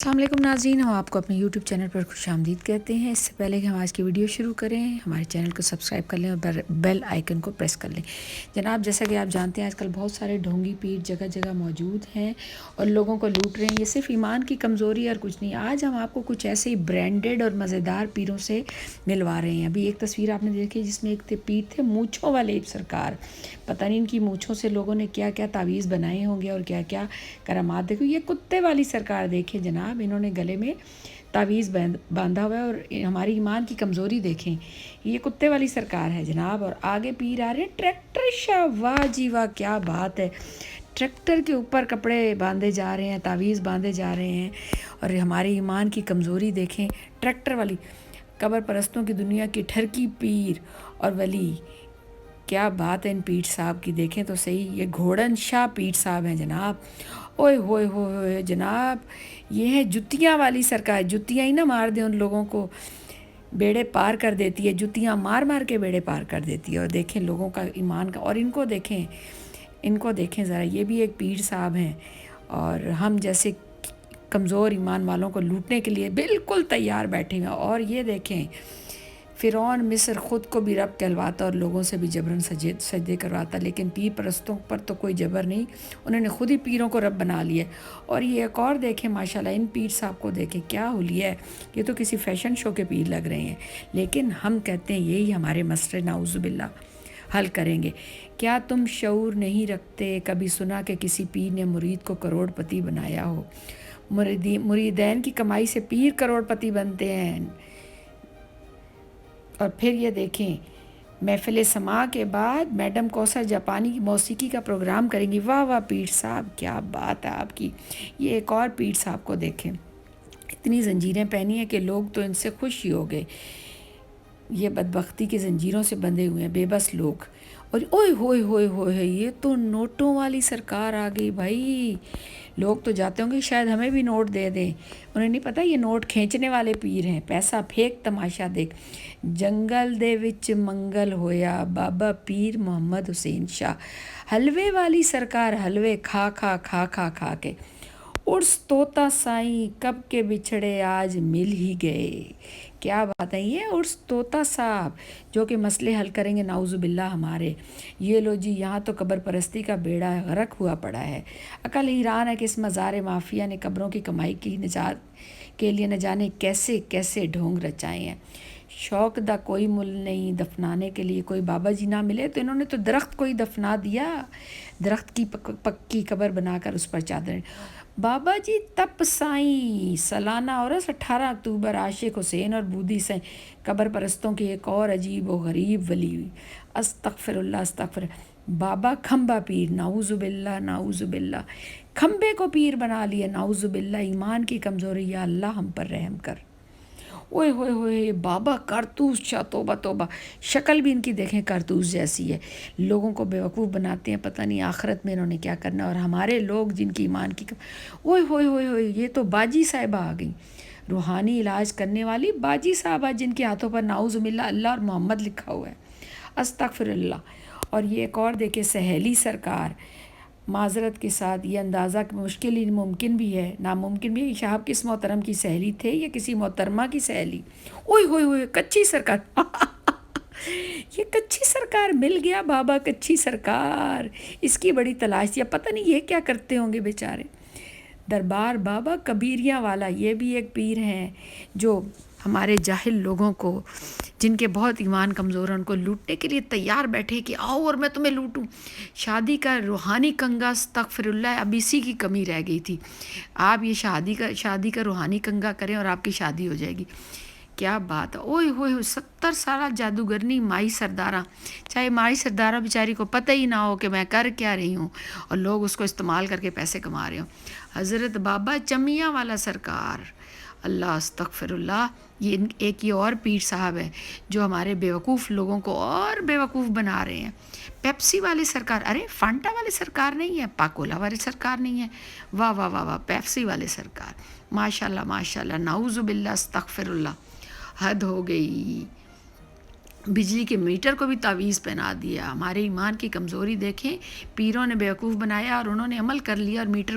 السلام علیکم ناظرین، ہم آپ کو اپنے یوٹیوب چینل پر خوش آمدید کہتے ہیں۔ اس سے پہلے کہ ہم آج کی ویڈیو شروع کریں، ہمارے چینل کو سبسکرائب کر لیں اور بیل آئیکن کو پریس کر لیں۔ جناب، جیسا کہ آپ جانتے ہیں آج کل بہت سارے ڈھونگی پیر جگہ جگہ موجود ہیں اور لوگوں کو لوٹ رہے ہیں۔ یہ صرف ایمان کی کمزوری اور کچھ نہیں۔ آج ہم آپ کو کچھ ایسے ہی برانڈڈ اور مزیدار پیروں سے ملوا رہے ہیں۔ ابھی ایک تصویر آپ نے دیکھی جس میں ایک پیر تھے مونچھوں والے سرکار، پتہ نہیں ان کی مونچھوں سے لوگوں نے کیا کیا تعویذ بنائے ہوں گے اور کیا کیا کرامات۔ دیکھو یہ کتے والی سرکار دیکھیں جناب، انہوں نے گلے میں تعویذ باندھا ہوا ہے اور ہماری ایمان کی کمزوری دیکھیں، یہ کتے والی سرکار ہے جناب۔ اور آگے پیر آ رہے ہیں ٹریکٹر شاہ، واہ جی واہ کیا بات ہے، ٹریکٹر کے اوپر کپڑے باندھے جا رہے ہیں، تعویذ باندھے جا رہے ہیں اور ہماری ایمان کی کمزوری دیکھیں، ٹریکٹر والی قبر پرستوں کی دنیا کی ٹھرکی پیر اور ولی، کیا بات ہے ان پیر صاحب کی، دیکھیں تو صحیح، یہ گھوڑن شاہ پیر صاحب ہیں جناب۔ اوئے ہوئے ہوئے جناب، یہ ہے جتیاں والی سرکار، جتیاں ہی نہ مار دیں ان لوگوں کو، بیڑے پار کر دیتی ہے، جتیاں مار مار کے بیڑے پار کر دیتی ہے۔ اور دیکھیں لوگوں کا ایمان کا، اور ان کو دیکھیں ذرا، یہ بھی ایک پیر صاحب ہیں اور ہم جیسے کمزور ایمان والوں کو لوٹنے کے لیے بالکل تیار بیٹھے ہیں۔ اور یہ دیکھیں فرعون مصر خود کو بھی رب کہلواتا اور لوگوں سے بھی جبراً سجدے کرواتا، لیکن پیر پرستوں پر تو کوئی جبر نہیں، انہوں نے خود ہی پیروں کو رب بنا لیا۔ اور یہ ایک اور دیکھیں ماشاءاللہ، ان پیر صاحب کو دیکھیں کیا حلیہ ہے، یہ تو کسی فیشن شو کے پیر لگ رہے ہیں، لیکن ہم کہتے ہیں یہی ہمارے مسئلے نعوذ باللہ حل کریں گے۔ کیا تم شعور نہیں رکھتے، کبھی سنا کہ کسی پیر نے مرید کو کروڑ پتی بنایا ہو؟ مریدین کی کمائی سے پیر کروڑ پتی بنتے ہیں۔ اور پھر یہ دیکھیں محفل سماع کے بعد میڈم کوثر جاپانی موسیقی کا پروگرام کریں گی، واہ واہ پیر صاحب کیا بات ہے آپ کی۔ یہ ایک اور پیر صاحب کو دیکھیں، اتنی زنجیریں پہنی ہیں کہ لوگ تو ان سے خوش ہی ہو گئے، یہ بدبختی کی زنجیروں سے بندھے ہوئے ہیں بے بس لوگ۔ اور اوئے ہوئے ہوئے ہوئے، یہ تو نوٹوں والی سرکار آ گئی بھائی، لوگ تو جاتے ہوں گے شاید ہمیں بھی نوٹ دے دیں، انہیں نہیں پتہ یہ نوٹ کھینچنے والے پیر ہیں، پیسہ پھینک تماشا دیکھ۔ جنگل دے وچ منگل ہویا، بابا پیر محمد حسین شاہ، حلوے والی سرکار، حلوے کھا کھا کھا کھا کھا کے، ارس طوطا سائیں کب کے بچھڑے آج مل ہی گئے۔ کیا بات ہے، یہ ارس طوطا صاحب جو کہ مسئلے حل کریں گے نعوذ باللہ ہمارے۔ یہ لو جی، یہاں تو قبر پرستی کا بیڑا غرق ہوا پڑا ہے۔ عقل حیران ہے کہ اس مزار مافیا نے قبروں کی کمائی کی نجات کے لیے نہ جانے کیسے کیسے ڈھونگ رچائے ہیں۔ شوق دا کوئی مل نہیں، دفنانے کے لیے کوئی بابا جی نہ ملے تو انہوں نے تو درخت کو ہی دفنا دیا، درخت کی پکی قبر بنا کر اس پر چادر۔ بابا جی تپ سائیں، سالانہ عرس 18 اکتوبر، عاشق حسین اور بودی سائیں، قبر پرستوں کی ایک اور عجیب و غریب ولی، استغفر اللہ استغفر۔ بابا کھمبا پیر، نعوذ باللہ نعوذ باللہ، کھمبے کو پیر بنا لیا، نعوذ باللہ، ایمان کی کمزوری، یا اللہ ہم پر رحم کر۔ اوئے ہوئے ہوئے، بابا کارتوس شاہ، توبہ توبہ، شکل بھی ان کی دیکھیں کارتوس جیسی ہے، لوگوں کو بیوقوف بناتے ہیں، پتہ نہیں آخرت میں انہوں نے کیا کرنا۔ اور ہمارے لوگ جن کی ایمان کی اوئے ہوئے ہوئے ہوئے، یہ تو باجی صاحبہ آ گئی، روحانی علاج کرنے والی باجی صاحبہ، جن کے ہاتھوں پر نعوذ باللہ اللہ اور محمد لکھا ہوا ہے، استغفر اللہ۔ اور یہ ایک اور دیکھیں سہیلی سرکار، معذرت کے ساتھ یہ اندازہ مشکل ہی ممکن بھی ہے، ناممکن بھی ہے، شہاب کس محترم کی سہیلی تھے یا کسی محترمہ کی سہیلی؟ اوئے ہوئے ہوئے، کچی سرکار یہ کچی سرکار مل گیا، بابا کچی سرکار، اس کی بڑی تلاش تھی، اب پتہ نہیں یہ کیا کرتے ہوں گے بیچارے۔ دربار بابا کبیریاں والا، یہ بھی ایک پیر ہیں جو ہمارے جاہل لوگوں کو، جن کے بہت ایمان کمزور ہیں، ان کو لوٹنے کے لیے تیار بیٹھے کہ آؤ اور میں تمہیں لوٹوں۔ شادی کا روحانی کنگا، استغفر اللہ، اب اسی کی کمی رہ گئی تھی، آپ یہ شادی کا روحانی کنگا کریں اور آپ کی شادی ہو جائے گی۔ کیا بات ہے، اوئے ہوئے ہوئے، 70 سالہ جادوگرنی مائی سردارہ، چاہے مائی سردارہ بیچاری کو پتہ ہی نہ ہو کہ میں کر کیا رہی ہوں اور لوگ اس کو استعمال کر کے پیسے کما رہے ہوں۔ حضرت بابا چمیاں والا سرکار، اللہ استغفر اللہ، یہ ایک یہ اور پیر صاحب ہے جو ہمارے بیوقوف لوگوں کو اور بیوقوف بنا رہے ہیں۔ پیپسی والے سرکار، ارے فانٹا والے سرکار نہیں ہے، پاکولا والے سرکار نہیں ہے، واہ واہ واہ واہ، پیپسی والے سرکار، ماشاءاللہ ماشاءاللہ، نعوذ باللہ استغفر اللہ، حد ہو گئی، بجلی کے میٹر کو بھی تعویذ پہنا دیا۔ ہمارے ایمان کی کمزوری دیکھیں، پیروں نے بیوقوف بنایا اور انہوں نے عمل کر لیا اور میٹر